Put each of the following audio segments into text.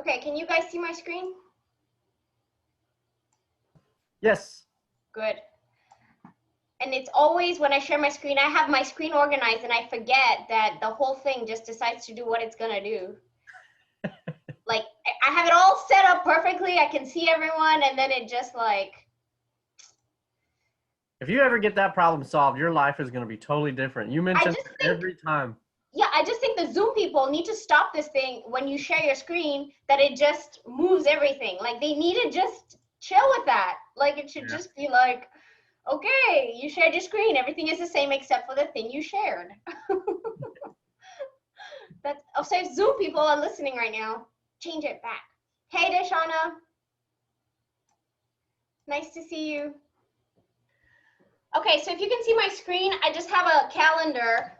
Okay, can you guys see my screen? Yes. Good. And it's always when I share my screen, I have my screen organized and I forget that the whole thing just decides to do what it's gonna do. Like I have it all set up perfectly. I can see everyone and then it just like. If you ever get that problem solved, your life is going to be totally different. You mention it every time. Yeah, I just think the Zoom people need to stop this thing when you share your screen, that it just moves everything. Like they need to just chill with that. Like it should just be like, okay, you shared your screen. Everything is the same except for the thing you shared. That's, so if Zoom people are listening right now, change it back. Hey, Deshauna. Nice to see you. Okay, so if you can see my screen, I just have a calendar.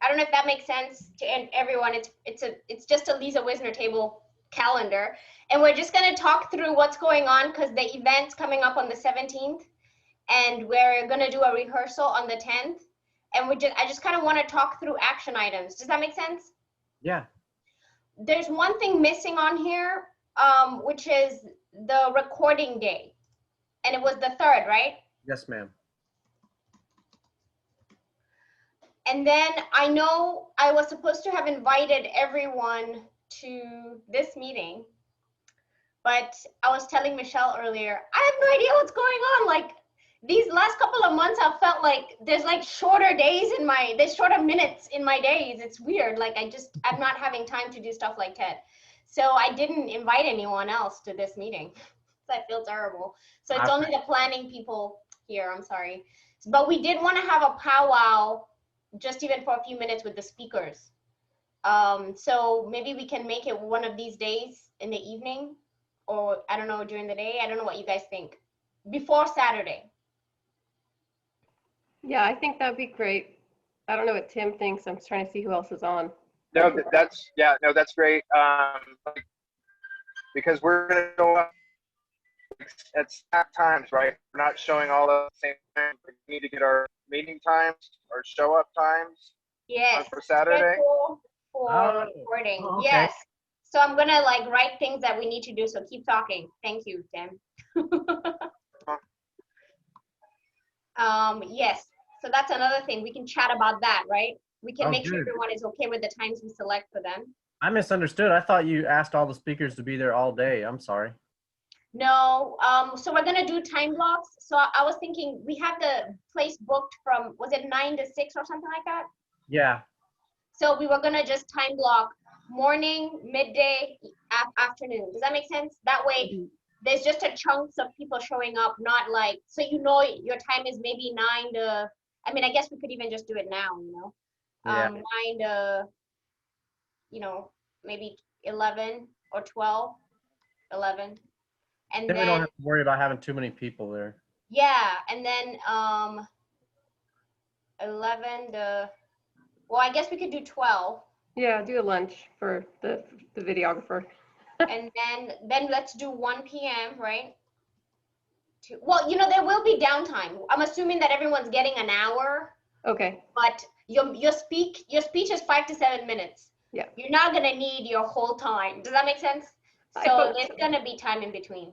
I don't know if that makes sense to everyone. It's just a Liza Wisner table calendar, and we're just going to talk through what's going on because the event's coming up on the 17th, and we're going to do a rehearsal on the 10th, and I just kind of want to talk through action items. Does that make sense? Yeah. There's one thing missing on here, which is the recording day, and it was the 3rd, right? Yes, ma'am. And then I know I was supposed to have invited everyone to this meeting, but I was telling Michelle earlier, I have no idea what's going on. Like these last couple of months, I've felt like there's like shorter minutes in my days. It's weird. Like I'm not having time to do stuff like TED. So I didn't invite anyone else to this meeting. So I feel terrible. So it's only the planning people here. I'm sorry. But we did want to have a powwow just even for a few minutes with the speakers. So maybe we can make it one of these days in the evening, or I don't know, during the day. I don't know what you guys think. Before Saturday. Yeah, I think that'd be great. I don't know what Tim thinks. I'm trying to see who else is on. No, that's great. Because we're gonna show up at stack times, right? We're not showing all at the same time. We need to get our meeting times, our show up times. Yes. For Saturday. For recording. Okay. Yes. So I'm gonna like write things that we need to do. So keep talking. Thank you, Tim. Yes. So that's another thing. We can chat about that, right? We can make sure everyone is okay with the times we select for them. I misunderstood. I thought you asked all the speakers to be there all day. I'm sorry. No, so we're gonna do time blocks. So I was thinking we have the place booked from, was it 9 to 6 or something like that? Yeah. So we were gonna just time block morning, midday, afternoon. Does that make sense? That way there's just a chunks of people showing up, not like, so you know your time is maybe 9 to, I mean, I guess we could even just do it now, you know? Yeah. 9 to, you know, maybe 11 or 12, 11. And Then then we don't have to worry about having too many people there. yeah, and then 11 to, well, I guess we could do 12. Yeah, do a lunch for the videographer. And then let's do 1 p.m., right? Well, you know, there will be downtime. I'm assuming that everyone's getting an hour. Okay. But your speech is 5 to 7 minutes. Yeah. You're not gonna need your whole time. Does that make sense? So there's gonna be time in between.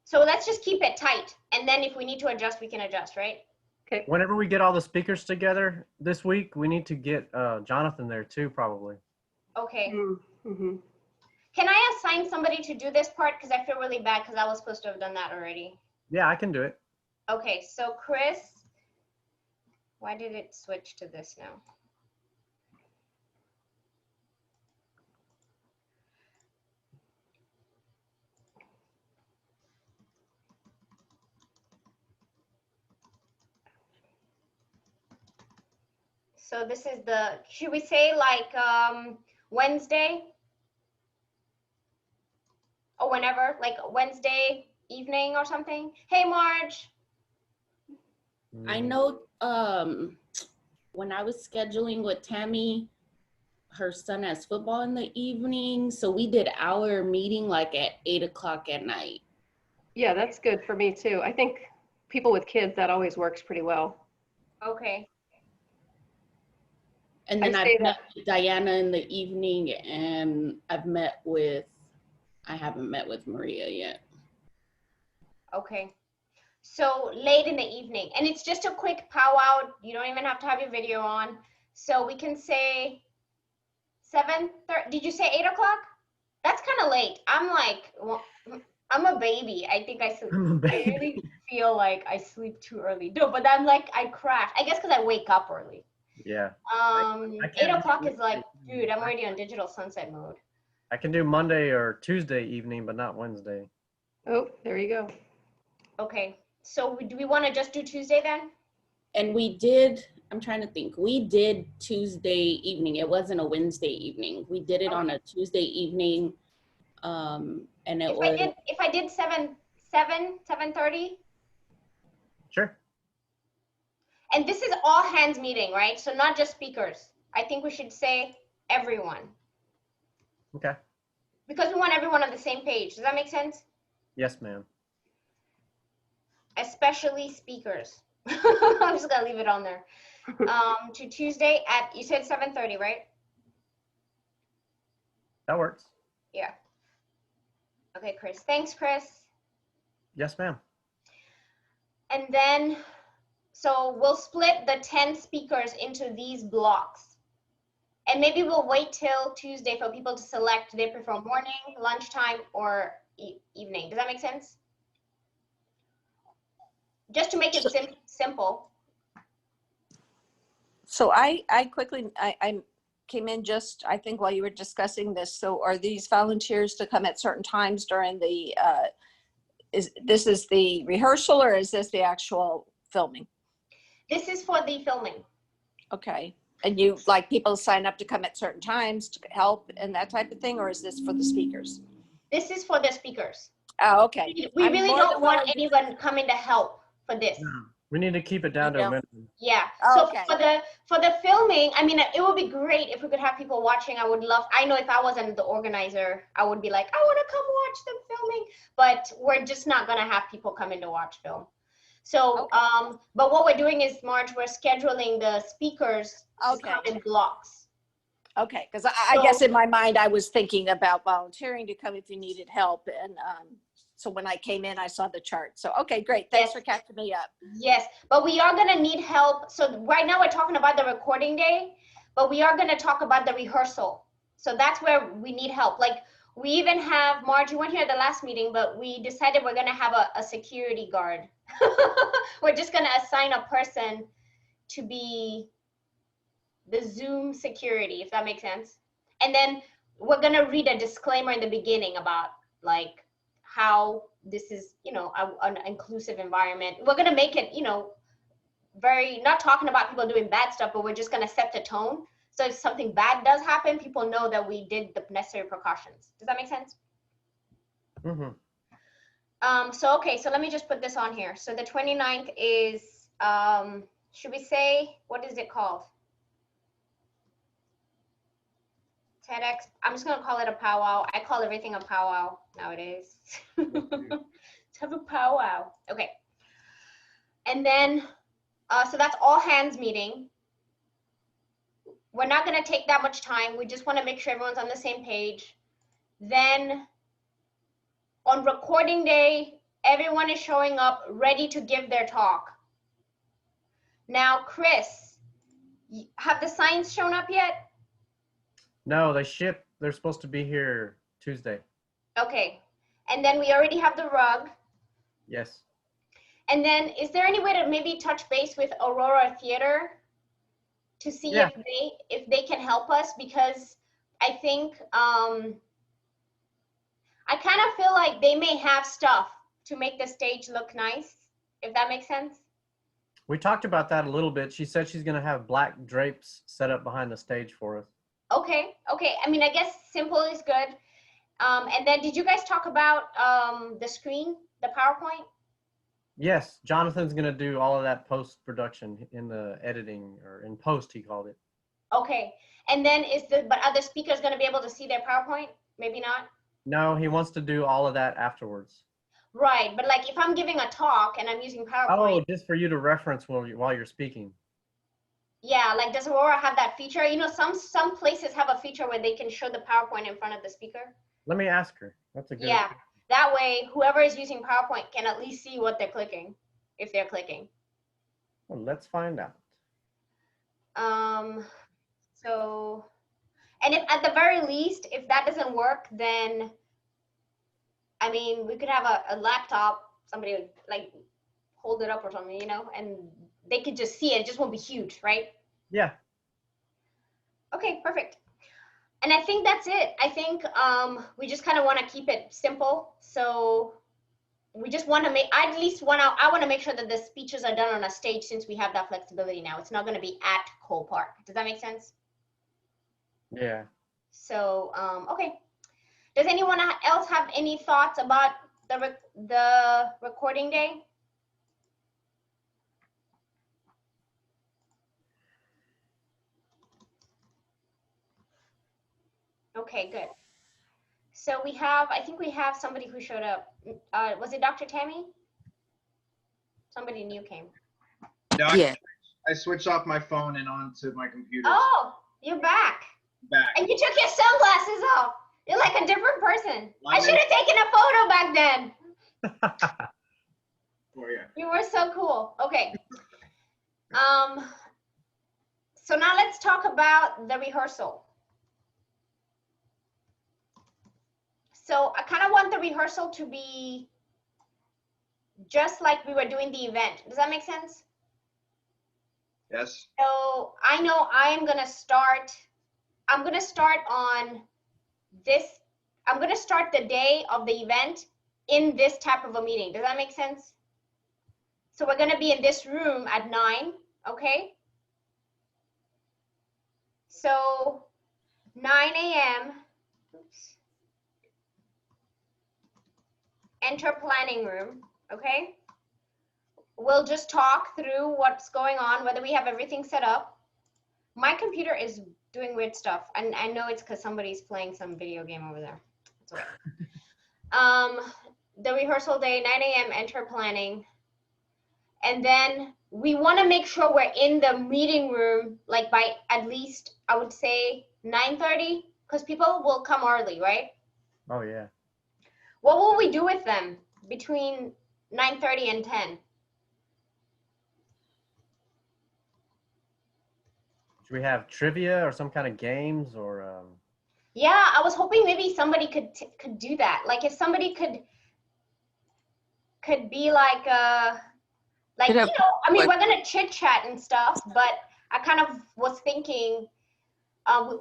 So let's just keep it tight. And then if we need to adjust, we can adjust, right? Okay. Whenever we get all the speakers together this week, we need to get Jonathan there too, probably. Okay. Mm-hmm. Can I assign somebody to do this part? Because I feel really bad because I was supposed to have done that already. Yeah, I can do it. Okay, so Chris, why did it switch to this now? So this is the, should we say like Wednesday? Or whenever, like Wednesday evening or something? Hey, Marge. I know when I was scheduling with Tammy, her son has football in the evening. So we did our meeting like at 8 o'clock at night. Yeah, that's good for me too. I think people with kids, that always works pretty well. Okay. And I then say I've met with Diana in the evening, and I haven't met with Maria yet. Okay. So late in the evening, and it's just a quick powwow. You don't even have to have your video on. So we can say 7:30. Did you say 8 o'clock? That's kind of late. I'm like, well, I'm a baby. I think I sleep. I'm a I really baby. feel like I sleep too early. No, but I'm like, I crash. I guess because I wake up early. Yeah. 8 can't do o'clock is like, Wednesday. dude, I'm already on digital sunset mode. I can do Monday or Tuesday evening, but not Wednesday. Oh, there you go. Okay. So do we want to just do Tuesday then? And we did, I'm trying to think, we did Tuesday evening. It wasn't a Wednesday evening. We did it on a Tuesday evening. And it If I did 7:30, Sure. and this is all hands meeting, right? So not just speakers. I think we should say everyone, Okay. because we want everyone on the same page. Does that make sense? Yes, ma'am. Especially speakers. I'm just gonna leave it on there. To Tuesday at, you said 7:30, right? That works. Yeah. Okay, Chris. Thanks, Chris. Yes, ma'am. And then, so we'll split the 10 speakers into these blocks. And maybe we'll wait till Tuesday for people to select, do they prefer morning, lunchtime, or evening? Does that make sense? Just to make it simple. So I quickly, I came in just, I think while you were discussing this. So are these volunteers to come at certain times during the, is the rehearsal or is this the actual filming? This is for the filming. Okay. And you like people sign up to come at certain times to help and that type of thing, or is this for the speakers? This is for the speakers. Oh, okay. We I'm really more don't than want willing to- anyone coming to help for this. No. We need to keep it down to a minimum. Yeah. Oh, So okay. for the filming, I mean, it would be great if we could have people watching. I would love. I know if I wasn't the organizer, I would be like, I want to come watch the filming. But we're just not gonna have people come in to watch film. So, Okay. but what we're doing is, Marge, we're scheduling the speakers to Okay. come in blocks. Okay, because I guess in my mind I was thinking about volunteering to come if you needed help, and so when I came in I saw the chart. So okay, great. Thanks for catching me up. Yes, but we are gonna need help. So right now we're talking about the recording day, but we are gonna talk about the rehearsal. So that's where we need help. Like we even have, Marge, you weren't here at the last meeting, but we decided we're gonna have a security guard. We're just gonna assign a person to be the Zoom security, if that makes sense. And then we're gonna read a disclaimer in the beginning about like how this is, you know, an inclusive environment. We're gonna make it, you know, very, not talking about people doing bad stuff, but we're just gonna set the tone. So if something bad does happen, people know that we did the necessary precautions. Does that make sense? Mm-hmm. So, okay, so let me just put this on here. So the 29th is, should we say, what is it called? TEDx. I'm just gonna call it a powwow. I call everything a powwow nowadays. Let's have a powwow. Okay. And then, so that's all hands meeting. We're not gonna take that much time. We just wanna make sure everyone's on the same page. Then on recording day, everyone is showing up ready to give their talk. Now, Chris, have the signs shown up yet? No, they ship. They're supposed to be here Tuesday. Okay. And then we already have the rug. Yes. And then is there any way to maybe touch base with Aurora Theater to see if they can help us? Because I think I kind of feel like they may have stuff to make the stage look nice, if that makes sense. We talked about that a little bit. She said she's going to have black drapes set up behind the stage for us. Okay. I mean, I guess simple is good. And then did you guys talk about the screen, the PowerPoint? Yes, Jonathan's going to do all of that post-production in the editing, or in post, he called it. Okay. And then but are the speakers going to be able to see their PowerPoint? Maybe not? No, he wants to do all of that afterwards. Right, but like if I'm giving a talk and I'm using PowerPoint. Oh, just for you to reference while you're speaking. Yeah, like does Aurora have that feature? You know, some places have a feature where they can show the PowerPoint in front of the speaker. Let me ask her. That's a good. Yeah, that way whoever is using PowerPoint can at least see what they're clicking, if they're clicking. Well, let's find out. So, and if at the very least, if that doesn't work, then, I mean, we could have a laptop, somebody would like hold it up or something, you know, and they could just see it. It just won't be huge, right? Yeah. Okay, perfect. And I think that's it. I think we just kind of want to keep it simple. So we just want to make, I want to make sure that the speeches are done on a stage since we have that flexibility now. It's not going to be at Cole Park. Does that make sense? Yeah. So, okay. Does anyone else have any thoughts about the recording day? Okay, good. So we have, I think we have somebody who showed up. Was it Dr. Tammy? Somebody new came. Yeah. I switched off my phone and onto my computer. Oh, you're back. Back. And you took your sunglasses off. You're like a different person. My I should have taken a photo back then. Oh, yeah. You were so cool. Okay. So now let's talk about the rehearsal. So I kind of want the rehearsal to be just like we were doing the event. Does that make sense? Yes. So I know I'm going to start on this. I'm going to start the day of the event in this type of a meeting. Does that make sense? So we're going to be in this room at 9, okay? So 9 a.m. Oops. Enter planning room, okay? We'll just talk through what's going on, whether we have everything set up. My computer is doing weird stuff, and I know it's because somebody's playing some video game over there. It's okay. The rehearsal day, 9 a.m. enter planning. And then we want to make sure we're in the meeting room like by at least, I would say 9:30, because people will come early, right? Oh yeah. What will we do with them between 9:30 and 10? Should we have trivia or some kind of games or? Yeah, I was hoping maybe somebody could do that. Like if somebody could be like you know, I mean, we're gonna chit chat and stuff, but I kind of was thinking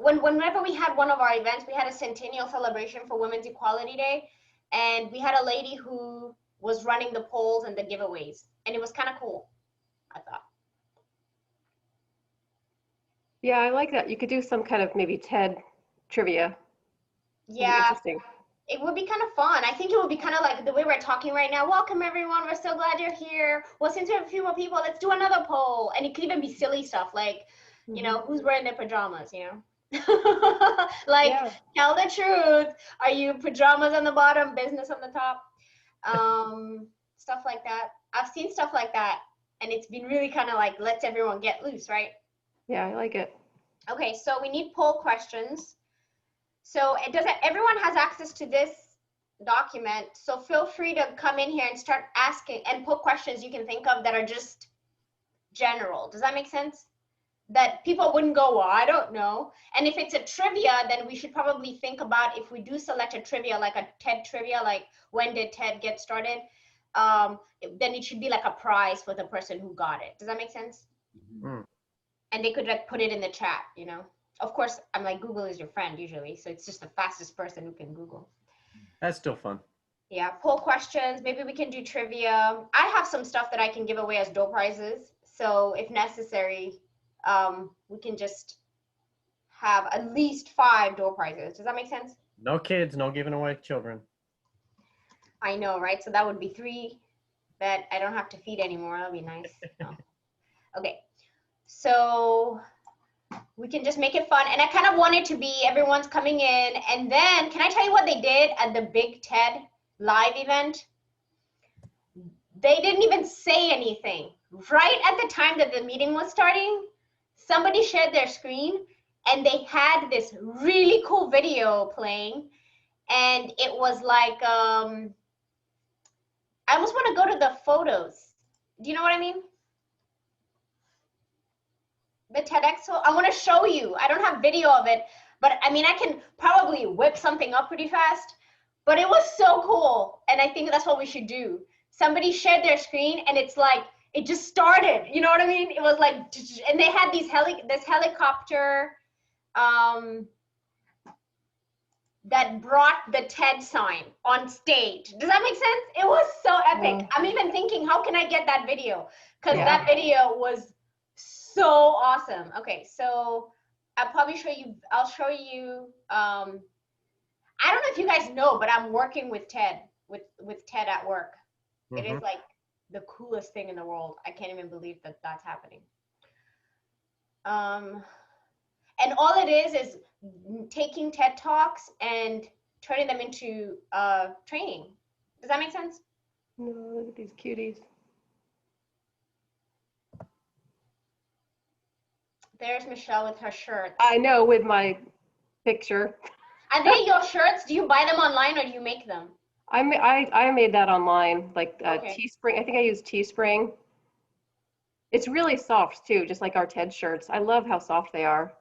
whenever we had one of our events, we had a centennial celebration for Women's Equality Day, and we had a lady who was running the polls and the giveaways, and it was kind of cool, I thought. Yeah, I like that. You could do some kind of maybe TED trivia. Yeah, Interesting. it would be kind of fun. I think it would be kind of like the way we're talking right now. Welcome everyone. We're so glad you're here. Well, since we have a few more people, let's do another poll. And it could even be silly stuff like, you know, who's wearing their pajamas, you know? Like, Yeah. tell the truth. Are you pajamas on the bottom, business on the top? Stuff like that. I've seen stuff like that. And it's been really kind of like, lets everyone get loose, right? Yeah, I like it. Okay, so we need poll questions. So it doesn't, everyone has access to this document. So feel free to come in here and start asking and put questions you can think of that are just general. Does that make sense? That people wouldn't go, well, I don't know. And if it's a trivia, then we should probably think about if we do select a trivia, like a TED trivia, like when did TED get started? Then it should be like a prize for the person who got it. Does that make sense? Mm. And they could like put it in the chat, you know? Of course, I'm like, Google is your friend usually. So it's just the fastest person who can Google. That's still fun. Yeah, poll questions. Maybe we can do trivia. I have some stuff that I can give away as door prizes. So if necessary, we can just have at least 5 door prizes. Does that make sense? No kids, no giving away children. I know, right? So that would be 3 that I don't have to feed anymore. That'll be nice. No. Okay, so we can just make it fun. And I kind of want it to be everyone's coming in. And then, can I tell you what they did at the Big TED live event? They didn't even say anything right at the time that the meeting was starting. somebody shared their screen and they had this really cool video playing, and it was like, I almost want to go to the photos. Do you know what I mean? The TEDx, I want to show you. I don't have video of it, but I mean, I can probably whip something up pretty fast, but it was so cool. And I think that's what we should do. Somebody shared their screen and it's like, it just started, you know what I mean? It was like, and they had these this helicopter that brought the TED sign on stage. Does that make sense? It was so epic. I'm even thinking, how can I get that video? Because that video was so awesome. Okay, so I'll probably show you, I'll show you, I don't know if you guys know, but I'm working with TED, with TED at work. It is like the coolest thing in the world. I can't even believe that that's happening. And all it is taking TED Talks and turning them into training. Does that make sense? No, look at these cuties. There's Michelle with her shirt. I know, with my picture. Are they your shirts? Do you buy them online or do you make them? I made that online, like Okay. Teespring. I think I used Teespring. It's really soft too, just like our TED shirts. I love how soft they are.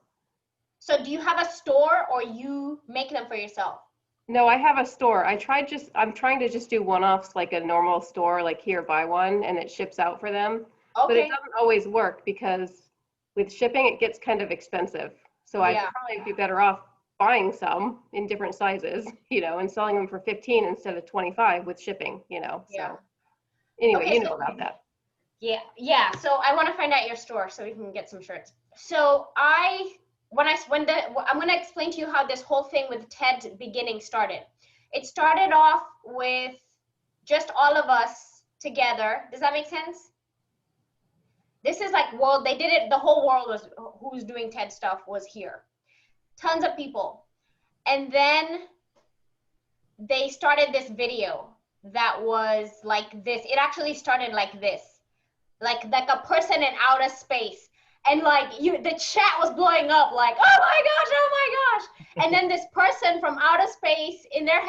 So do you have a store or you make them for yourself? No, I have a store. I'm trying to just do one-offs like a normal store, like here, buy one, and it ships out for them. Okay. But it doesn't always work because with shipping, it gets kind of expensive. So I'd probably be better off buying some in different sizes, you know, and selling them for 15 instead of 25 with shipping, you know. So anyway, Okay, you know about that. Yeah. So I want to find out your store so we can get some shirts. So I'm going to explain to you how this whole thing with TED beginning started. It started off with just all of us together. Does that make sense? This is like, well, they did it, the whole world was, who's doing TED stuff was here. Tons of people. And then they started this video that was like this. It actually started like this, like a person in outer space. And like the chat was blowing up like, oh my gosh. And then this person from outer space in their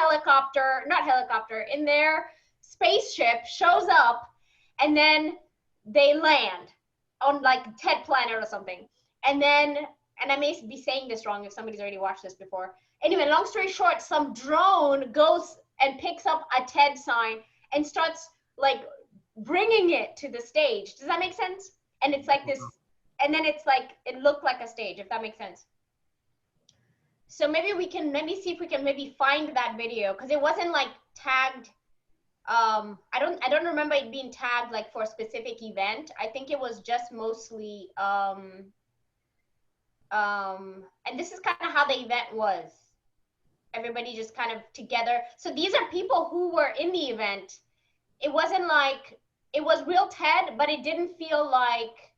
in their spaceship shows up, and then they land on like TED Planet or something. And I may be saying this wrong if somebody's already watched this before. Anyway, long story short, some drone goes and picks up a TED sign and starts like bringing it to the stage. Does that make sense? And it's like this, and then it's like, it looked like a stage, if that makes sense. So maybe we can see if we can maybe find that video, because it wasn't like tagged. I don't remember it being tagged like for a specific event. I think it was just mostly and this is kind of how the event was. Everybody just kind of together. So these are people who were in the event. It wasn't like, it was real TED, but it didn't feel like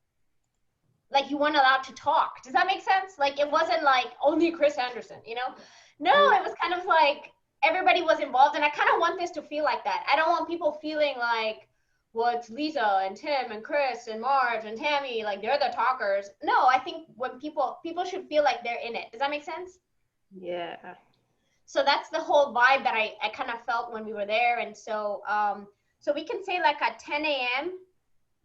you weren't allowed to talk. Does that make sense? Like it wasn't like only Chris Anderson, you know? No, it was kind of like everybody was involved, and I kind of want this to feel like that. I don't want people feeling like, well, it's Liza and Tim and Chris and Marge and Tammy, like they're the talkers. No, I think when people should feel like they're in it. Does that make sense? Yeah. So that's the whole vibe that I kind of felt when we were there. And so so we can say like at 10 a.m.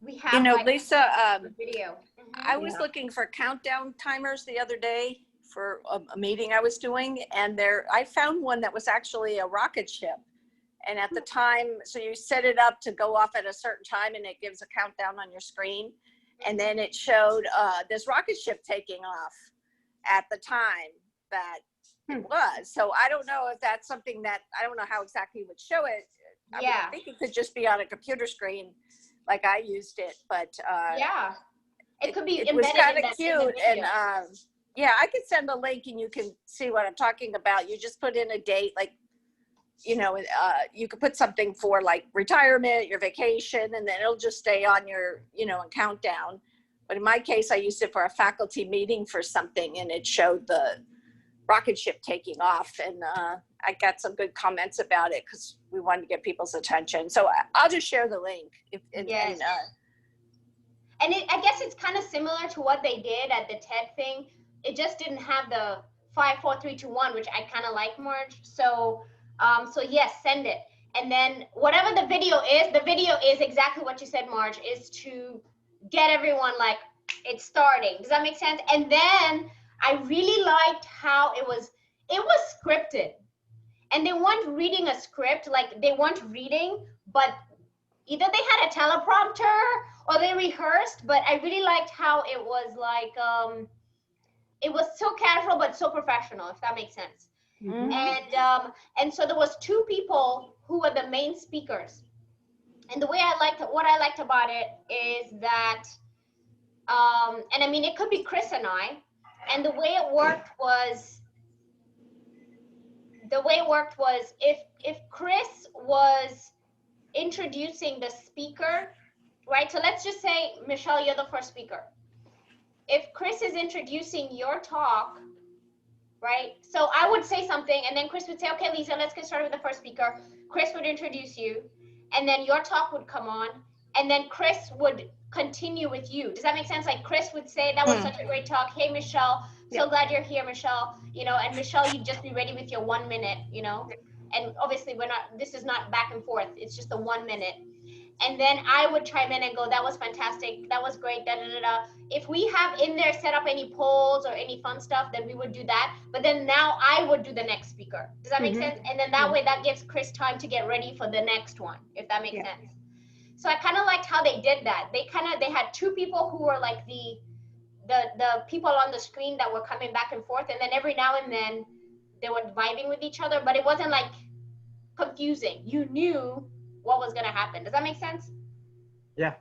we have, You know, like, Lisa, video. I was looking for countdown timers the other day for a meeting I was doing, and I found one that was actually a rocket ship. And at the time, so you set it up to go off at a certain time, and it gives a countdown on your screen. And then it showed this rocket ship taking off at the time that it was. So I don't know if that's something that, I don't know how exactly you would show it. I would think it could just be on a computer screen like I used it, but yeah, it could be it was embedded kind in of cute. And yeah, I could send a link and you can see what I'm talking about. You just put in a date, like, you know, you could put something for like retirement, your vacation, and then it'll just stay on your, you know, and countdown. But in my case, I used it for a faculty meeting for something, and it showed the rocket ship taking off. And I got some good comments about it because we wanted to get people's attention. So I'll just share the link. And I guess it's kind of similar to what they did at the TED thing. It just didn't have the 5, 4, 3, 2, 1, which I kind of like, Marge. So, so yes, send it. And then whatever the video is exactly what you said, Marge, is to get everyone like, it's starting. Does that make sense? And then I really liked how it was scripted. And they weren't reading a script, like they weren't reading, but either they had a teleprompter or they rehearsed, but I really liked how it was like, it was so casual but so professional, if that makes sense. Mhm. And so there was 2 people who were the main speakers. And what I liked about it is that, and I mean, it could be Chris and I, and the way it worked was if Chris was introducing the speaker, right? So let's just say, Michelle, you're the first speaker. If Chris is introducing your talk, right? So I would say something, and then Chris would say, okay, Lisa, let's get started with the first speaker. Chris would introduce you, and then your talk would come on, and then Chris would continue with you. Does that make sense? Like Chris would say, that was such a great talk. Hey, Michelle, so glad you're here, Michelle. You know, and Michelle, you'd just be ready with your 1 minute, you know? And obviously this is not back and forth. It's just the 1 minute. And then I would chime in and go, that was fantastic. That was great. Da, da, da, da. If we have in there set up any polls or any fun stuff, then we would do that. But then now I would do the next speaker. Does that make sense? And then that way that gives Chris time to get ready for the next one, if that makes sense. So I kind of liked how they did that. They had 2 people who were like the people on the screen that were coming back and forth. And then every now and then they were vibing with each other, but it wasn't like confusing. You knew what was going to happen. Does that make sense? Yeah.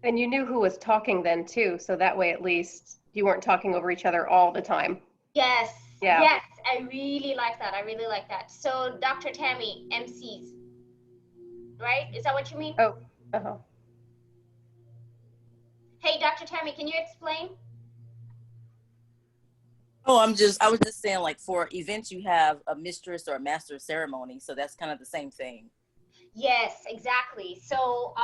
And you knew who was talking then too, so that way at least you weren't talking over each other all the time. Yes. Yeah. Yes, I really like that. I really like that. So Dr. Tammy, MCs, right? Is that what you mean? Oh, uh-huh. Hey, Dr. Tammy, can you explain? Oh, I was just saying, like, for events, you have a mistress or a master of ceremony. So that's kind of the same thing. Yes, exactly. So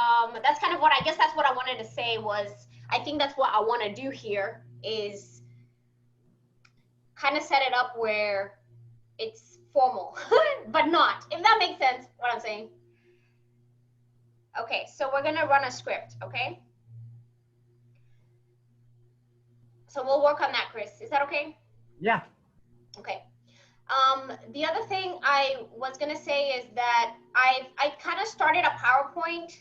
that's kind of what that's what I wanted to say was, I think that's what I want to do here is kind of set it up where it's formal, but not, if that makes sense, what I'm saying. Okay, so we're going to run a script, okay? So we'll work on that, Chris. Is that okay? Yeah. Okay. The other thing I was gonna say is that I kind of started a PowerPoint,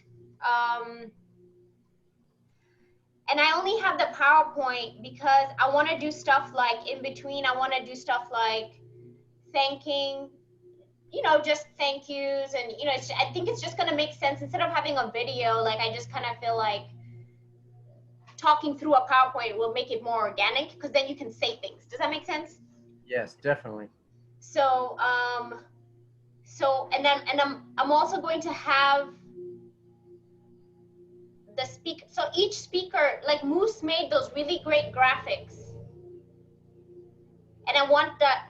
and I only have the PowerPoint because I want to do stuff like in between. I want to do stuff like thanking, you know, just thank yous, and you know, I think it's just gonna make sense instead of having a video. Like I just kind of feel like talking through a PowerPoint will make it more organic because then you can say things. Does that make sense? Yes, definitely. So, I'm also going to have the speaker. So each speaker, like Moose made those really great graphics, and I want that.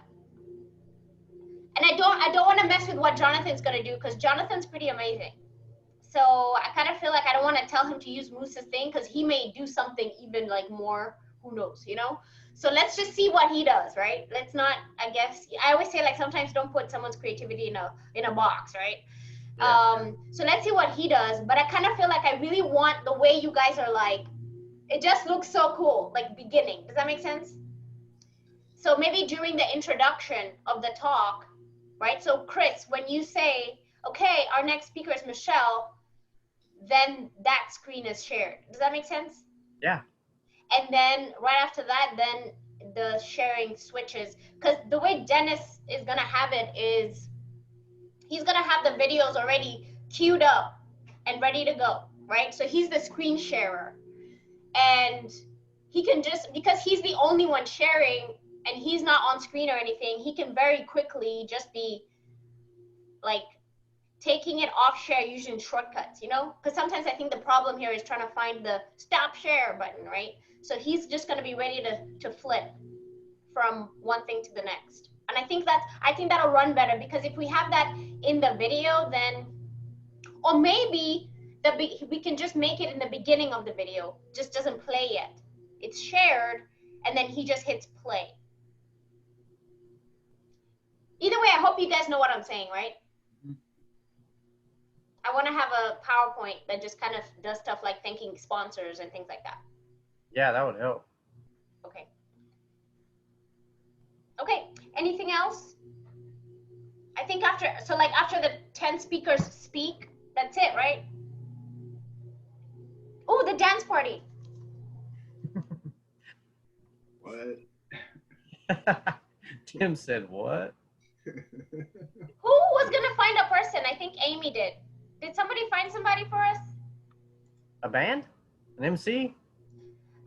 And I don't want to mess with what Jonathan's gonna do because Jonathan's pretty amazing. So I kind of feel like I don't want to tell him to use Moose's thing because he may do something even like more. Who knows, you know? So let's just see what he does, right? Let's not, I guess, I always say like sometimes don't put someone's creativity in a box, right? Yeah. So let's see what he does. But I kind of feel like I really want the way you guys are like, it just looks so cool, like beginning. Does that make sense? So maybe during the introduction of the talk, right? So Chris, when you say, okay, our next speaker is Michelle, then that screen is shared. Does that make sense? Yeah. And then right after that, then the sharing switches. Because the way Dennis is going to have it is he's going to have the videos already queued up and ready to go, right? So he's the screen sharer. And he can just, because he's the only one sharing and he's not on screen or anything, he can very quickly just be like taking it off share using shortcuts, you know? Because sometimes I think the problem here is trying to find the stop share button, right? So he's just going to be ready to flip from one thing to the next. And I think that'll run better because if we have that in the video, then, or maybe we can just make it in the beginning of the video, just doesn't play yet. It's shared, and then he just hits play. Either way, I hope you guys know what I'm saying, right? I want to have a PowerPoint that just kind of does stuff like thanking sponsors and things like that. Yeah, that would help. Okay. Okay, anything else? I think after the 10 speakers speak, that's it, right? Oh, the dance party. What? Tim said what? Who was gonna find a person? I think Amy did. Did somebody find somebody for us? A band? An MC?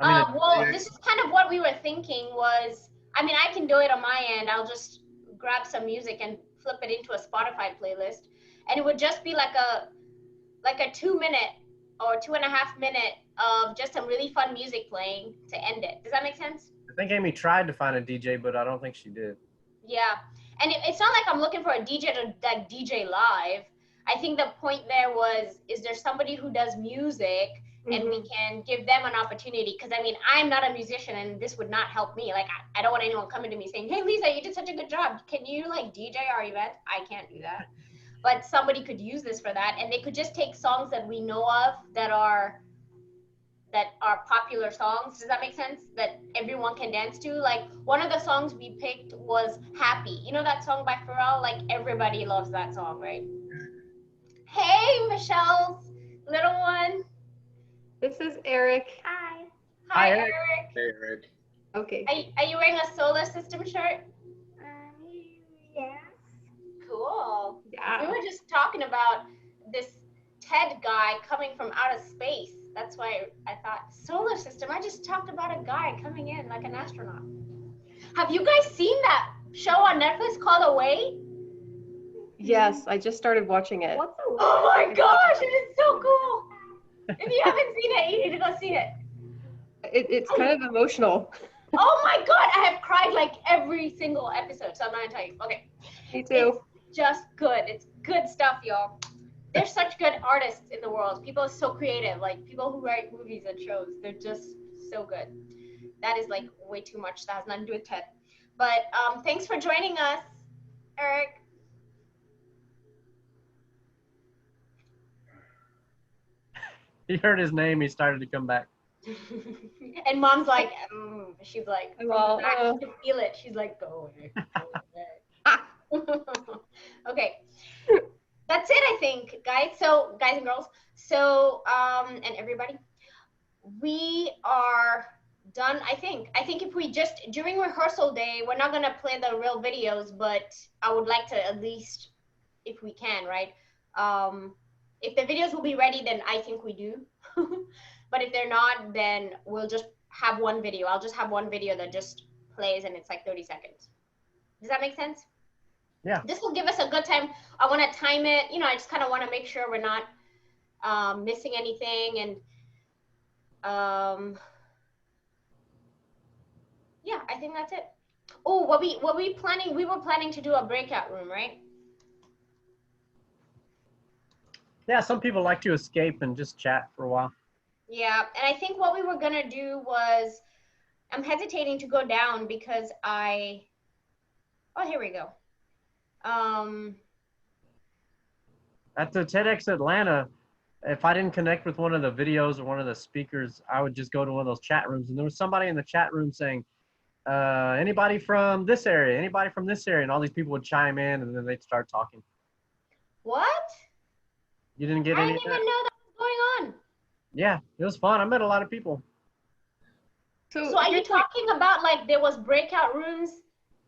Well, this is kind of what we were thinking was, I mean, I can do it on my end. I'll just grab some music and flip it into a Spotify playlist. And it would just be like a 2-minute or 2.5 minute of just some really fun music playing to end it. Does that make sense? I think Amy tried to find a DJ, but I don't think she did. Yeah. And it's not like I'm looking for a DJ to like DJ live. I think the point there was, is there somebody who does music and we can give them an opportunity? Because I mean, I'm not a musician and this would not help me. Like, I don't want anyone coming to me saying, hey, Lisa, you did such a good job. Can you like DJ our event? I can't do that. But somebody could use this for that. And they could just take songs that we know of that are popular songs. Does that make sense? That everyone can dance to. Like one of the songs we picked was Happy. You know that song by Pharrell? Like everybody loves that song, right? Hey, Michelle's little one. This is Eric. Hi. Hi, Hi, Eric. Eric. Hey, Rick. Okay. Are you wearing a solar system shirt? Yes. Cool. Yeah. We were just talking about this TED guy coming from outer space. That's why I thought solar system. I just talked about a guy coming in like an astronaut. Have you guys seen that show on Netflix called Away? Yes, I just started watching it. What's a Oh my gosh, it is so cool. If you haven't seen it, you need to go see it. It's kind of emotional. Oh my God, I have cried like every single episode, so I'm not gonna tell you. Okay. Me too. It's just good. It's good stuff, y'all. There's such good artists in the world. People are so creative. Like people who write movies and shows, they're just so good. That is like way too much. That has nothing to do with TED. But thanks for joining us, Eric. He heard his name. He started to come back. And mom's like, she's like, Well, she can feel it. She's like, go away. Go away. Okay. That's it, I think, guys. So, guys and girls. So, and everybody, we are done, I think. I think if we just, during rehearsal day, we're not going to play the real videos, but I would like to at least, if we can, right? If the videos will be ready, then I think we do. But if they're not, then we'll just have one video. I'll just have one video that just plays and it's like 30 seconds. Does that make sense? Yeah. This will give us a good time. I want to time it. You know, I just kind of want to make sure we're not missing anything. And yeah, I think that's it. Oh, we were planning to do a breakout room, right? Yeah, some people like to escape and just chat for a while. Yeah, and I think what we were gonna do was, I'm hesitating to go down because oh, here we go. At the TEDx Atlanta, if I didn't connect with one of the videos or one of the speakers, I would just go to one of those chat rooms. And there was somebody in the chat room saying, anybody from this area, anybody from this area? And all these people would chime in and then they'd start talking. What? You didn't get I any didn't of even that? know that was going on. Yeah, it was fun. I met a lot of people. So are you talking about like there was breakout rooms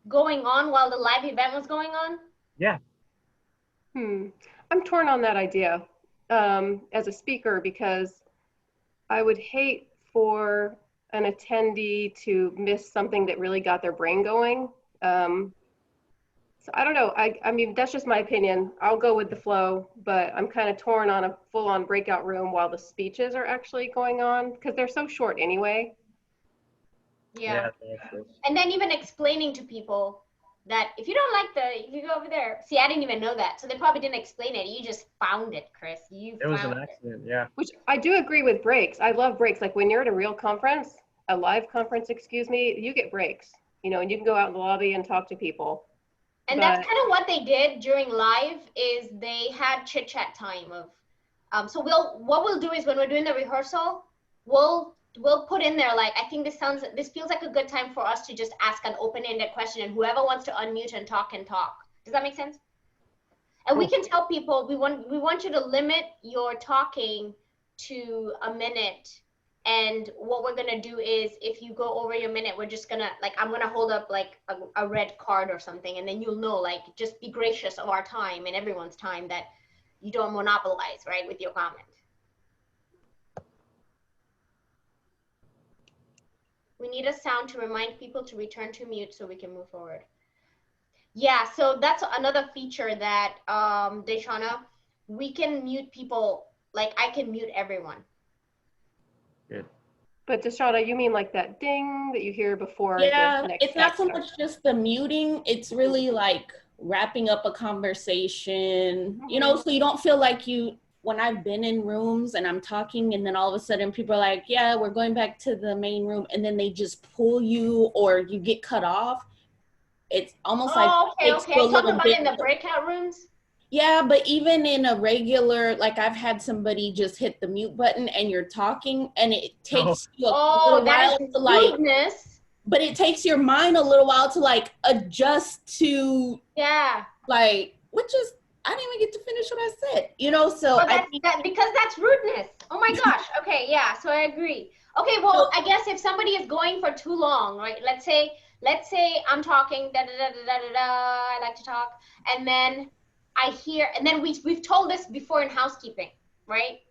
going on while the live event was going on? Yeah. I'm torn on that idea as a speaker because I would hate for an attendee to miss something that really got their brain going. So I don't know. I mean, that's just my opinion. I'll go with the flow, but I'm kind of torn on a full-on breakout room while the speeches are actually going on because they're so short anyway. Yeah. And then even explaining to people that if you don't like you go over there. See, I didn't even know that. So they probably didn't explain it. You just found it, Chris. It was an accident, yeah. Which I do agree with breaks. I love breaks. Like when you're at a real conference, a live conference, excuse me, you get breaks, and you can go out in the lobby and talk to people. And that's kind of what they did during live is they had chit chat time of, so what we'll do is when we're doing the rehearsal, we'll put in there, like, I think this feels like a good time for us to just ask an open-ended question and whoever wants to unmute and talk can talk. Does that make sense? And we can tell people we want you to limit your talking to a minute. And what we're gonna do is if you go over your minute, we're just gonna, like, I'm gonna hold up like a red card or something, and then you'll know, like, just be gracious of our time and everyone's time, that you don't monopolize, right, with your comment. We need a sound to remind people to return to mute so we can move forward. Yeah, so that's another feature that, Deshauna, we can mute people, like I can mute everyone. Good. But Deshauna, you mean like that ding that you hear before the next it's not so starts? much just the muting. It's really like wrapping up a conversation, so you don't feel like when I've been in rooms and I'm talking and then all of a sudden people are like, yeah, we're going back to the main room, and then they just pull you or you get cut off. It's almost like okay. Talking about in the breakout rooms. Yeah, but even in a regular, like I've had somebody just hit the mute button and you're talking and it takes you a little while to like, rudeness. But it takes your mind a little while to like adjust to, like, I didn't even get to finish what I said, so I think because that's rudeness. Oh my gosh. Okay, yeah, so I agree. Okay, well, I guess if somebody is going for too long, right? Let's say I'm talking, I like to talk, and then I hear, and then we've told this before in housekeeping, right?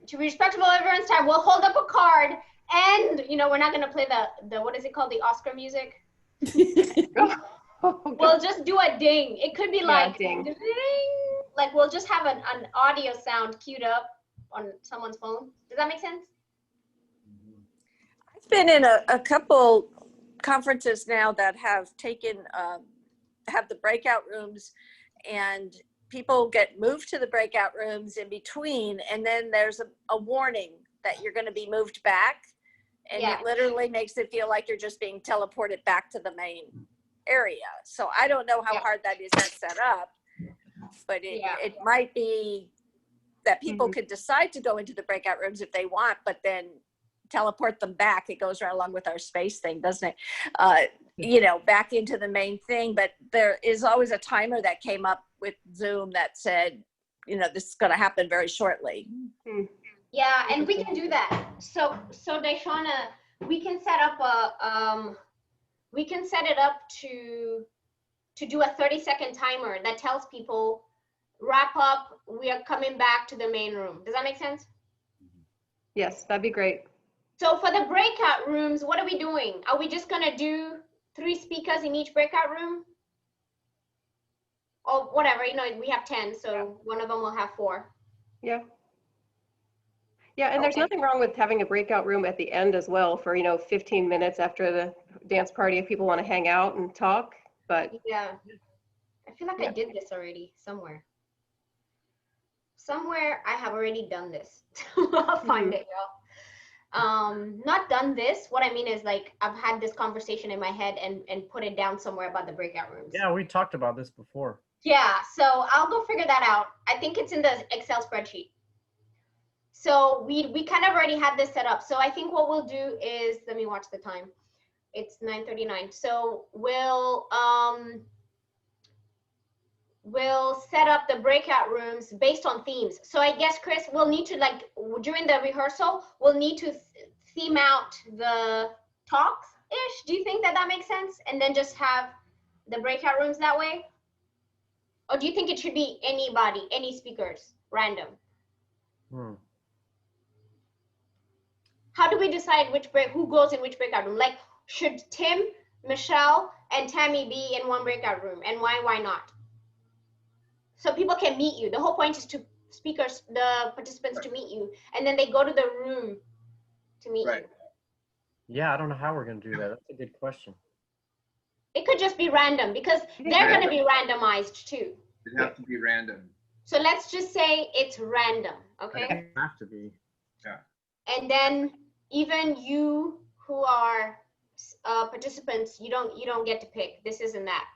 To be respectful of everyone's time, we'll hold up a card, and we're not gonna play the what is it called, the Oscar music. We'll just do a ding. It could be like ding. Ding. Like we'll just have an audio sound queued up on someone's phone. Does that make sense? I've been in a couple conferences now that have taken have the breakout rooms, and people get moved to the breakout rooms in between, and then there's a warning that you're going to be moved back, and it literally makes it feel like you're just being teleported back to the main area. So I don't know how hard that is to set up, but it might be that people could decide to go into the breakout rooms if they want, but then teleport them back. It goes right along with our space thing, doesn't it? Back into the main thing. But there is always a timer that came up with Zoom that said, this is going to happen very shortly. Yeah, and we can do that. So Deshauna, we can set up it up to do a 30-second timer that tells people, wrap up, we are coming back to the main room. Does that make sense? Yes, that'd be great. So for the breakout rooms, what are we doing? Are we just gonna do 3 speakers in each breakout room? Or whatever, we have 10, so one of them will have 4. Yeah. Yeah, and there's nothing wrong with having a breakout room at the end as well for, 15 minutes after the dance party if people want to hang out and talk, but. Yeah, I feel like I did this already somewhere. Somewhere I have already done this. I'll find it, y'all. Not done this. What I mean is, like, I've had this conversation in my head and put it down somewhere about the breakout rooms. Yeah, we talked about this before. Yeah, so I'll go figure that out. I think it's in the Excel spreadsheet. So we kind of already had this set up. So I think what we'll do is, let me watch the time. It's 9:39. So we'll set up the breakout rooms based on themes. So I guess, Chris, we'll need to, like, during the rehearsal, we'll need to theme out the talks-ish. Do you think that makes sense? And then just have the breakout rooms that way? Or do you think it should be anybody, any speakers, random? How do we decide who goes in which breakout room? Like, should Tim, Michelle, and Tammy be in one breakout room? And why not? So people can meet you. The whole point is the participants to meet you, and then they go to the room to meet you. Yeah, I don't know how we're going to do that. That's a good question. It could just be random because they're going to be randomized too. It'd have to be random. So let's just say it's random, okay? It have to be. Yeah. And then even you who are participants, you don't get to pick. This isn't that.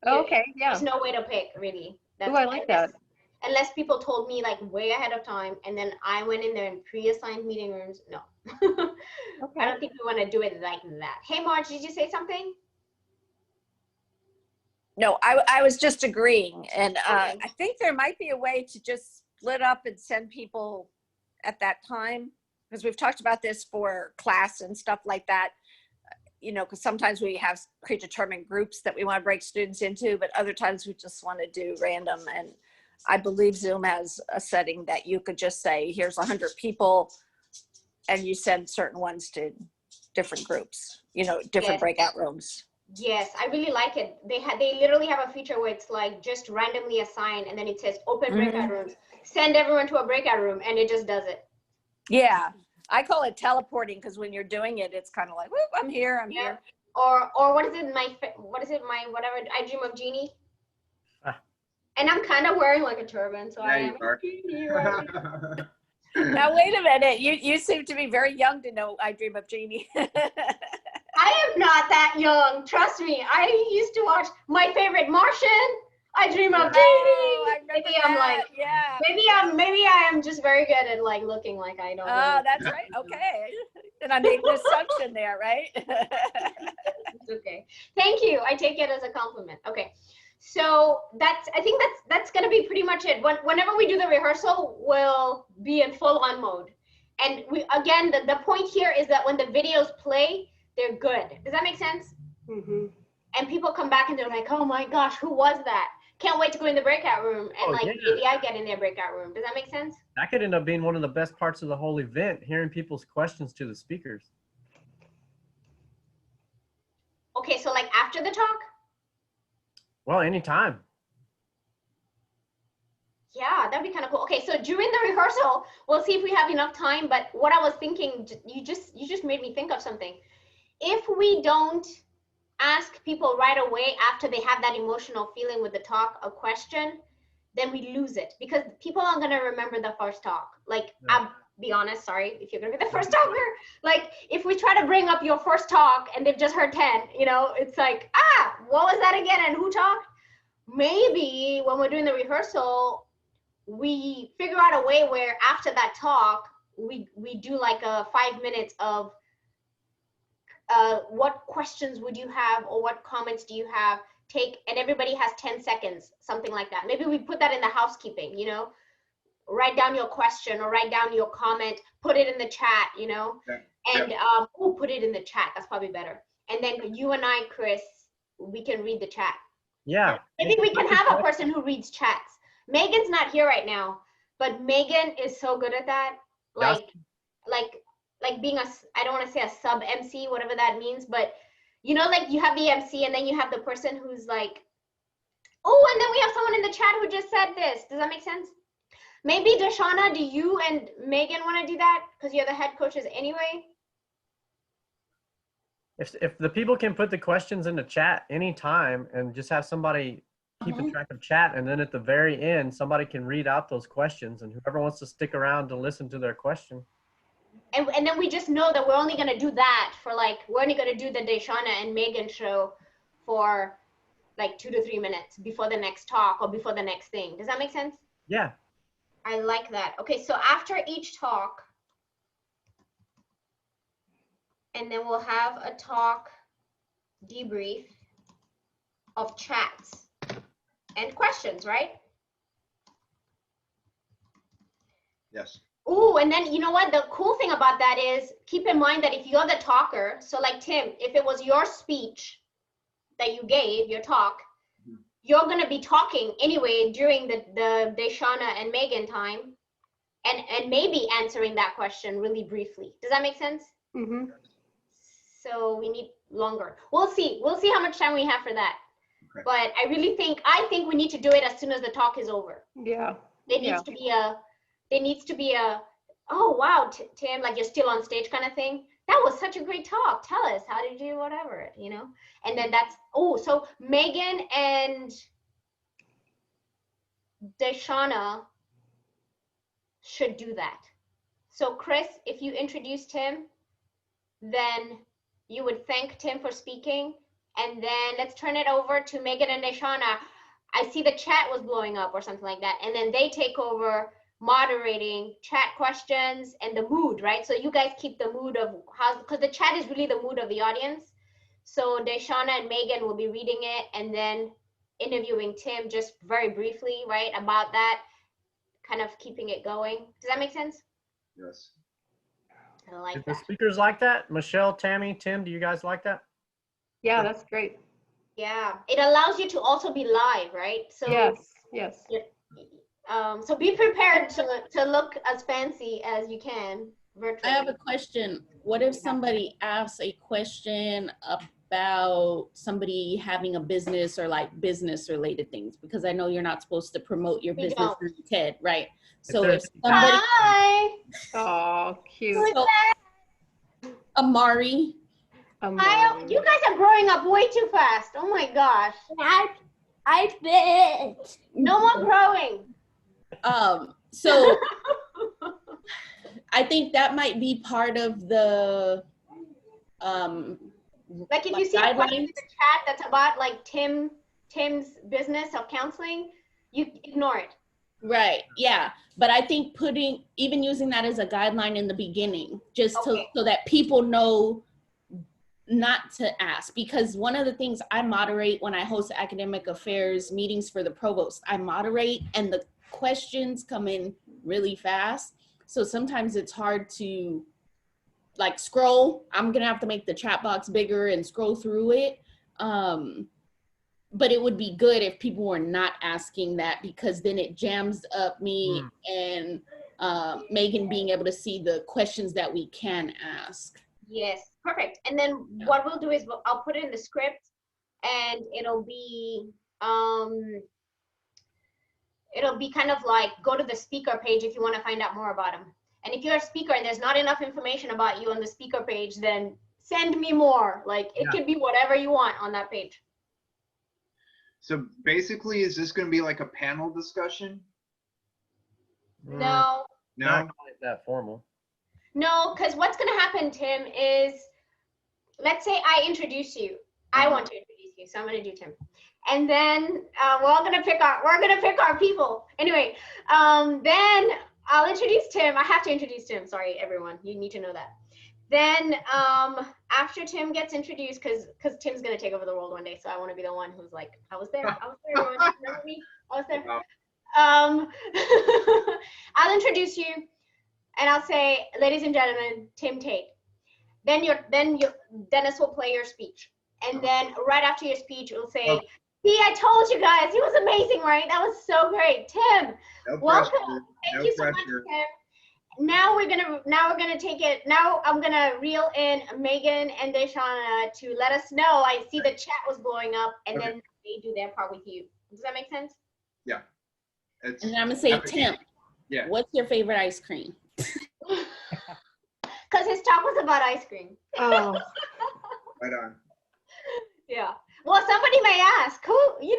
Okay, yeah. There's no way to pick, really. Oh, I like that. Unless people told me like way ahead of time, and then I went in there in pre-assigned meeting rooms. No. I don't think we want to do it like that. Hey, Marge, did you say something? No, I was just agreeing. And I think there might be a way to just split up and send people at that time, because we've talked about this for class and stuff like that, you know, because sometimes we have predetermined groups that we want to break students into, but other times we just want to do random. And I believe Zoom has a setting that you could just say, here's 100 people, and you send certain ones to different groups, you know, different breakout rooms. Yes, I really like it. They literally have a feature where it's like just randomly assigned, and then it says open breakout rooms. Send everyone to a breakout room, and it just does it. Yeah, I call it teleporting, because when you're doing it, it's kind of like, whoop, I'm here, I'm here. Or what is it? My whatever. I dream of Genie. And I'm kind of wearing like a turban, so I am a genie. Right? Now wait a minute, you seem to be very young to know I Dream of Genie. I am not that young. Trust me. I used to watch my favorite Martian. I Dream of Genie. Maybe I'm like, maybe I am just very good at like looking like I don't. Oh, that's right. Okay. And I made an assumption there, right? It's okay. Thank you. I take it as a compliment. Okay. So I think that's gonna be pretty much it. Whenever we do the rehearsal, we'll be in full on mode. And again, the point here is that when the videos play, they're good. Does that make sense? Mm-hmm. And people come back and they're like, oh my gosh, who was that? Can't wait to go in the breakout room. And maybe I get in their breakout room. Does that make sense? That could end up being one of the best parts of the whole event, hearing people's questions to the speakers. Okay, so like after the talk? Well, anytime. Yeah, that'd be kind of cool. Okay, so during the rehearsal, we'll see if we have enough time. But what I was thinking, you just made me think of something. If we don't ask people right away after they have that emotional feeling with the talk a question, then we lose it, because people aren't gonna remember the first talk. Like, I'll be honest, sorry if you're gonna be the first talker. Like, if we try to bring up your first talk and they've just heard 10, you know, it's like, what was that again and who talked? Maybe when we're doing the rehearsal, we figure out a way where after that talk, we do like a 5 minutes of what questions would you have or what comments do you have, and everybody has 10 seconds, something like that. Maybe we put that in the housekeeping, you know, write down your question or write down your comment, put it in the chat, you know, and put it in the chat. That's probably better. And then you and I, Chris, we can read the chat. Yeah. Maybe we can have a person who reads chats. Megan's not here right now, but Megan is so good at that. Like being I don't want to say a sub MC, whatever that means, but you know, like you have the MC and then you have the person who's like, oh, and then we have someone in the chat who just said this. Does that make sense? Maybe Deshauna, do you and Megan want to do that? Because you're the head coaches anyway. If the people can put the questions in the chat anytime and just have somebody keep a track of chat, and then at the very end, somebody can read out those questions, and whoever wants to stick around to listen to their question. And then we just know that we're only going to do that for like, we're only going to do the Deshauna and Megan show for like 2 to 3 minutes before the next talk or before the next thing. Does that make sense? Yeah. I like that. Okay, so after each talk, and then we'll have a talk debrief of chats and questions, right? Yes. Ooh, and then you know what? The cool thing about that is, keep in mind that if you're the talker, so like Tim, if it was your speech that you gave, your talk, you're gonna be talking anyway during the Deshauna and Megan time, and maybe answering that question really briefly. Does that make sense? Mm-hmm. So we need longer. We'll see how much time we have for that. Okay. But I think we need to do it as soon as the talk is over. Yeah. There needs to be a, oh wow, Tim, like you're still on stage kind of thing. that was such a great talk. Tell us, how did you, whatever, you know? And then that's, oh, so Megan and Deshauna should do that. So Chris, if you introduce Tim, then you would thank Tim for speaking. And then let's turn it over to Megan and Deshauna. I see the chat was blowing up or something like that. And then they take over moderating chat questions and the mood, right? So you guys keep the mood of how, because the chat is really the mood of the audience. So Deshauna and Megan will be reading it and then interviewing Tim just very briefly, right, about that, kind of keeping it going. Does that make sense? Yes. I like Did that. the speakers like that? Michelle, Tammy, Tim, do you guys like that? Yeah, that's great. Yeah, it allows you to also be live, right? So Yes, yes. so be prepared to look as fancy as you can virtually. I have a question. What if somebody asks a question about somebody having a business or like business related things? Because I know you're not supposed to promote your business on TED, right? So if somebody, Hi. Oh, cute. so, Amari, Hi. You guys are growing up way too fast. Oh my gosh. I fit. No more growing. So I think that might be part of the Like if you see a question in the chat that's about like Tim's business of counseling, you ignore it. Right. Yeah. But I think even using that as a guideline in the beginning, just so that people know not to ask, because one of the things I moderate when I host academic affairs meetings for the provost, I moderate and the questions come in really fast. So sometimes it's hard to like scroll. I'm going to have to make the chat box bigger and scroll through it. But it would be good if people were not asking that, because then it jams up me and Megan being able to see the questions that we can ask. Yes, perfect. And then what we'll do is I'll put it in the script and it'll be kind of like go to the speaker page if you want to find out more about them. And if you're a speaker and there's not enough information about you on the speaker page, then send me more. Like it could be whatever you want on that page. So basically, is this going to be like a panel discussion? No. Not quite that formal. No, because what's going to happen, Tim, is let's say I introduce you. I want to introduce you, so I'm going to do Tim. And then we're going to pick our people. Anyway, then I'll introduce Tim. I have to introduce Tim. Sorry, everyone. You need to know that. Then after Tim gets introduced, because Tim's going to take over the world one day, so I want to be the one who's like, I was there, everyone. Remember me? I was there. I'll introduce you, and I'll say, ladies and gentlemen, Tim Tate. Then Dennis will play your speech. And then right after your speech, you'll say, see, I told you guys, he was amazing, right? That was so great. Tim, welcome. Thank you so much, Tim. Now we're gonna take it. Now I'm gonna reel in Megan and Deshauna to let us know. I see the chat was blowing up, and then they do their part with you. Does that make sense? Yeah. And then I'm gonna say, Tim, what's your favorite ice cream? Because his talk was about ice cream. Oh. Right on. Yeah. Well, somebody may ask, who, you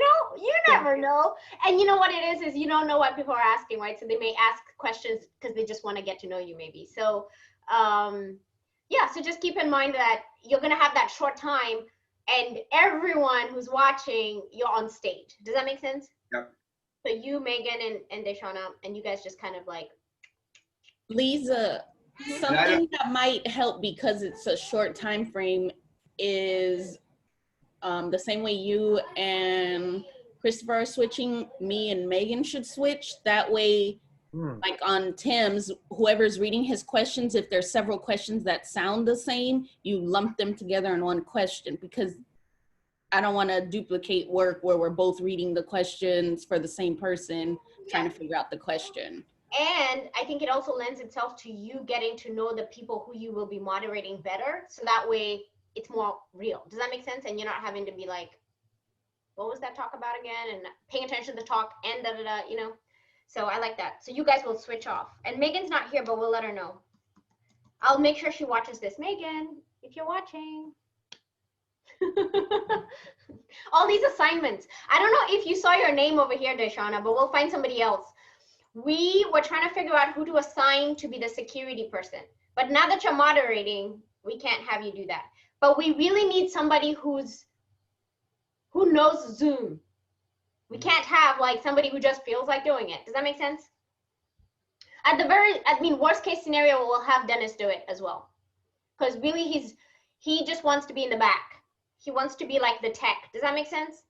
never know. And you know what it is you don't know what people are asking, right? So they may ask questions because they just want to get to know you maybe. So, so just keep in mind that you're going to have that short time and everyone who's watching, you're on stage. Does that make sense? Yep. So you, Megan, and Deshauna, and you guys just kind of like. Liza, something that might help because it's a short time frame is the same way you and Christopher are switching, me and Megan should switch. That way, like on Tim's, whoever's reading his questions, if there's several questions that sound the same, you lump them together in one question, because I don't want to duplicate work where we're both reading the questions for the same person, trying to figure out the question. And I think it also lends itself to you getting to know the people who you will be moderating better. So that way it's more real. Does that make sense? And you're not having to be like, what was that talk about again? And paying attention to the talk and So I like that. So you guys will switch off. And Megan's not here, but we'll let her know. I'll make sure she watches this. Megan, if you're watching. All these assignments. I don't know if you saw your name over here, Deshauna, but we'll find somebody else. We were trying to figure out who to assign to be the security person. But now that you're moderating, we can't have you do that. But we really need somebody who knows Zoom. We can't have like somebody who just feels like doing it. Does that make sense? Worst case scenario, we'll have Dennis do it as well. Because really he just wants to be in the back. He wants to be like the tech. Does that make sense?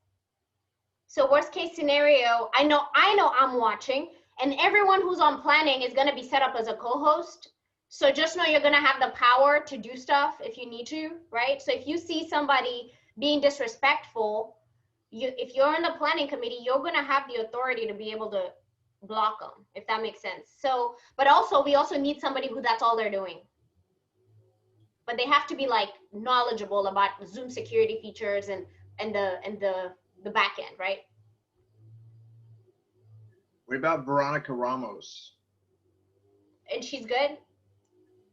So worst case scenario, I know I'm watching, and everyone who's on planning is gonna be set up as a co-host. So just know you're gonna have the power to do stuff if you need to, right? So if you see somebody being disrespectful, if you're in the planning committee, you're gonna have the authority to be able to block them, if that makes sense. So, but also we also need somebody who that's all they're doing. But they have to be like knowledgeable about Zoom security features and the back end, right? What about Veronica Ramos? And she's good.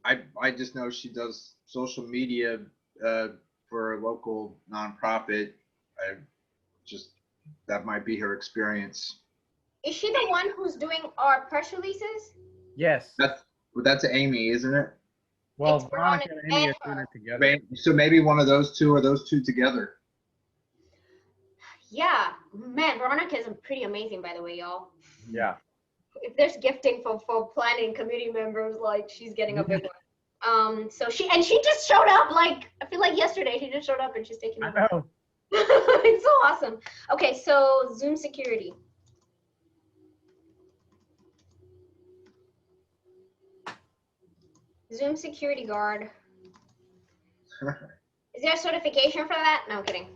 I just know she does social media for a local nonprofit. That might be her experience. Is she the one who's doing our press releases? Yes. That's Amy, isn't it? Well, It's Veronica and Amy are her. doing it together. So maybe one of those two or those two together. Yeah, man, Veronica is pretty amazing, by the way, y'all. Yeah. If there's gifting for planning committee members, like she's getting a big one. So she just showed up, like I feel like yesterday she just showed up and she's taking I over. know. It's so awesome. Okay, so Zoom security. Zoom security guard. Is there a certification for that? No, I'm kidding.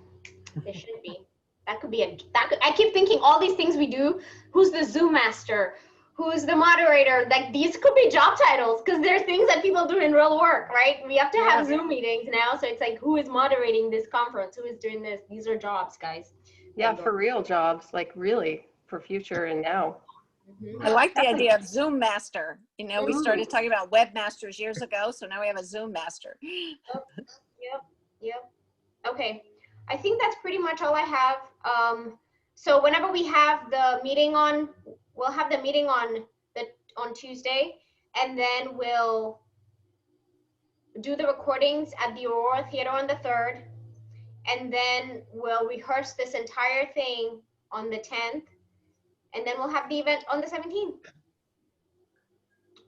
There should be. That could be I keep thinking all these things we do. Who's the Zoom master? Who's the moderator? Like these could be job titles because they're things that people do in real work, right? We have to have Zoom meetings now. So it's like, who is moderating this conference? Who is doing this? These are jobs, guys. Yeah, for real jobs, like really for future and now. I like the idea of Zoom master. You know, we started talking about webmasters years ago, so now we have a Zoom master. Yep. Okay. I think that's pretty much all I have. So whenever we have the meeting we'll have the meeting on Tuesday, and then we'll do the recordings at the Aurora Theater on the 3rd, and then we'll rehearse this entire thing on the 10th, and then we'll have the event on the 17th.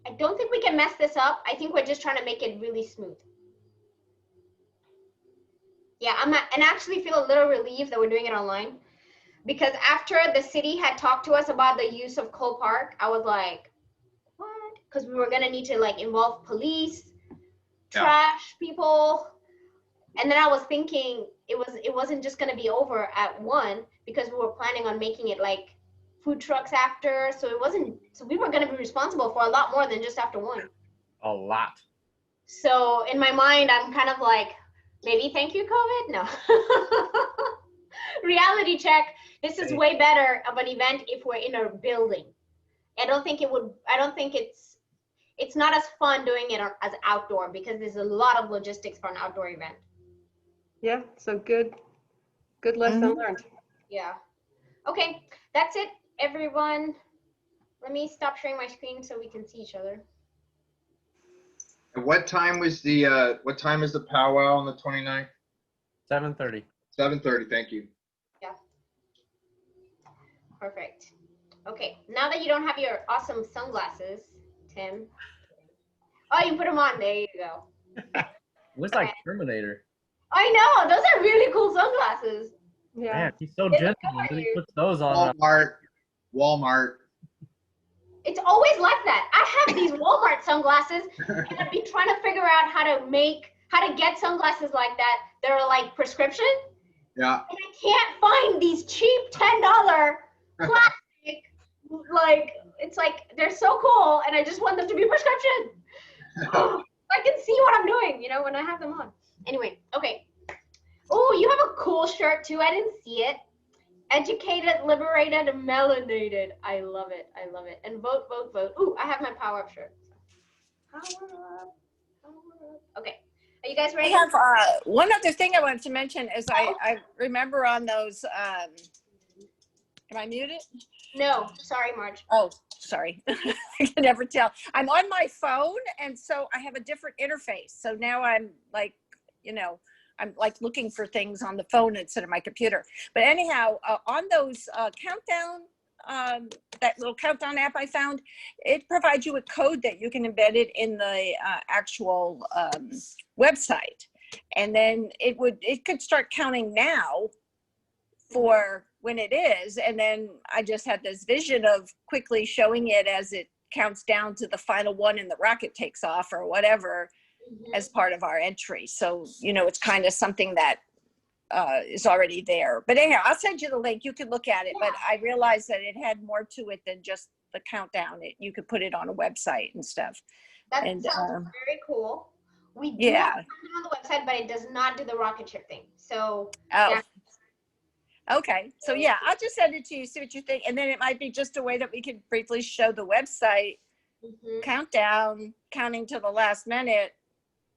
I don't think we can mess this up. I think we're just trying to make it really smooth. Yeah, and actually feel a little relieved that we're doing it online, because after the city had talked to us about the use of ColePark, I was like, what? Because we were gonna need to like involve police, trash people, and then I was thinking it wasn't just gonna be over at 1 because we were planning on making it like food trucks after, so we were gonna be responsible for a lot more than just after 1. A lot. So in my mind, I'm kind of like, maybe thank you, COVID? No. Reality check. This is way better of an event if we're in a building. I don't think it's not as fun doing it as outdoor because there's a lot of logistics for an outdoor event. Yeah, so good lesson learned. Yeah. Okay, that's it, everyone. Let me stop sharing my screen so we can see each other. And what time is the powwow on the 29th? 7:30. 7:30, thank you. Yeah. Perfect. Okay, now that you don't have your awesome sunglasses, Tim. Oh, you put them on. There you go. Looks like Terminator. I know. Those are really cool sunglasses. Yeah. Man, he's so gentle when he puts those on. Walmart. It's always like that. I have these Walmart sunglasses, and I've been trying to figure out how to get sunglasses like that. They're like prescription. Yeah. And I can't find these cheap $10 plastic. Like it's like they're so cool, and I just want them to be prescription. I can see what I'm doing, when I have them on. Anyway, okay. Oh, you have a cool shirt too. I didn't see it. Educated, liberated, melanated. I love it. I love it. And vote, vote, vote. Ooh, I have my power up shirt. Power up. Okay. Are you guys I ready? have one other thing I wanted to mention is I remember on those, am I muted? No, sorry, Marge. Oh, sorry. I can never tell. I'm on my phone, and so I have a different interface. So now I'm like, you know, I'm like looking for things on the phone instead of my computer. But anyhow, on those countdown, that little countdown app I found, it provides you a code that you can embed it in the actual website. And then it could start counting now for when it is. And then I just had this vision of quickly showing it as it counts down to the final one and the rocket takes off or whatever as part of our entry. So, you know, it's kind of something that is already there. But anyhow, I'll send you the link. You can look at it. But I realized that it had more to it than just the countdown. You could put it on a website and stuff. That And, sounds very cool. We do yeah. have something on the website, but it does not do the rocket ship thing. So Oh. yeah. Okay, so yeah, I'll just send it to you, see what you think. And then it might be just a way that we could briefly show the website countdown, counting to the last minute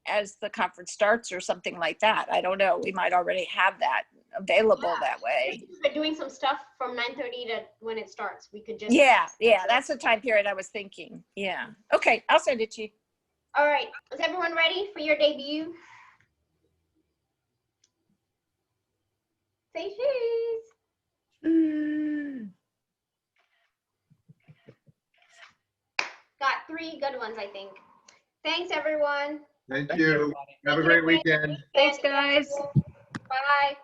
as the conference starts or something like that. I don't know. We might already have that available that way. We're doing some stuff from 9:30 to when it starts. We could just. Yeah, that's the time period I was thinking. Yeah. Okay, I'll send it to you. All right. Is everyone ready for your debut? Say cheese. Got 3 good ones, I think. Thanks, everyone. Thank you. Have a great weekend. Thanks, guys. Bye.